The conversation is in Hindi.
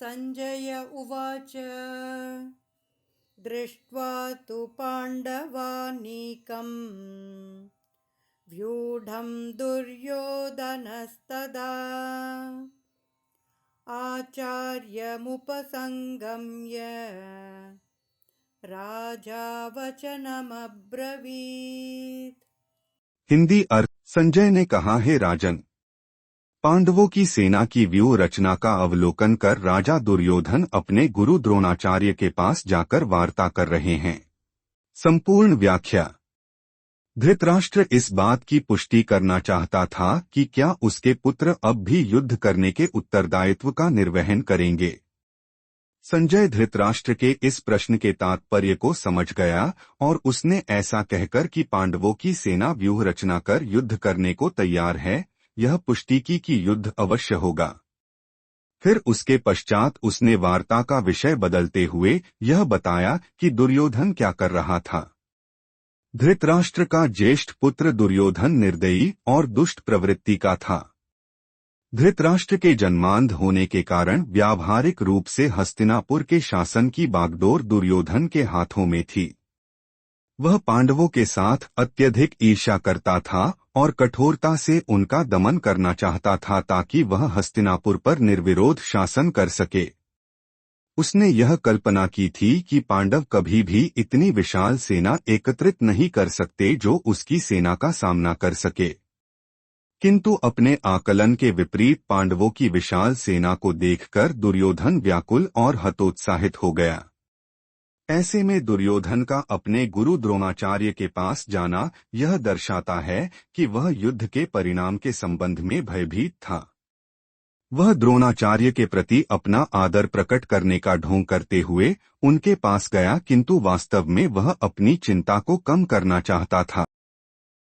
संजय उवाच दृष्ट्वा तु पाण्डवानीकम् व्यूढं दुर्योधनस्तदा आचार्यमुपसंगम्य राजा वचनमब्रवीत्। हिंदी अर्थ। संजय ने कहा, हे राजन, पांडवों की सेना की व्यूह रचना का अवलोकन कर राजा दुर्योधन अपने गुरु द्रोणाचार्य के पास जाकर वार्ता कर रहे हैं। संपूर्ण व्याख्या। धृतराष्ट्र इस बात की पुष्टि करना चाहता था कि क्या उसके पुत्र अब भी युद्ध करने के उत्तरदायित्व का निर्वहन करेंगे। संजय धृतराष्ट्र के इस प्रश्न के तात्पर्य को समझ गया और उसने ऐसा कहकर कि पांडवों की सेना व्यूह रचना कर युद्ध करने को तैयार है, यह पुष्टि की कि युद्ध अवश्य होगा। फिर उसके पश्चात उसने वार्ता का विषय बदलते हुए यह बताया कि दुर्योधन क्या कर रहा था। धृतराष्ट्र का ज्येष्ठ पुत्र दुर्योधन निर्दयी और दुष्ट प्रवृत्ति का था। धृतराष्ट्र के जन्मांध होने के कारण व्यावहारिक रूप से हस्तिनापुर के शासन की बागडोर दुर्योधन के हाथों में थी। वह पांडवों के साथ अत्यधिक ईर्ष्या करता था और कठोरता से उनका दमन करना चाहता था ताकि वह हस्तिनापुर पर निर्विरोध शासन कर सके। उसने यह कल्पना की थी कि पांडव कभी भी इतनी विशाल सेना एकत्रित नहीं कर सकते जो उसकी सेना का सामना कर सके। किंतु अपने आकलन के विपरीत पांडवों की विशाल सेना को देखकर दुर्योधन व्याकुल और हतोत्साहित हो गया। ऐसे में दुर्योधन का अपने गुरु द्रोणाचार्य के पास जाना यह दर्शाता है कि वह युद्ध के परिणाम के संबंध में भयभीत था। वह द्रोणाचार्य के प्रति अपना आदर प्रकट करने का ढोंग करते हुए उनके पास गया, किंतु वास्तव में वह अपनी चिंता को कम करना चाहता था।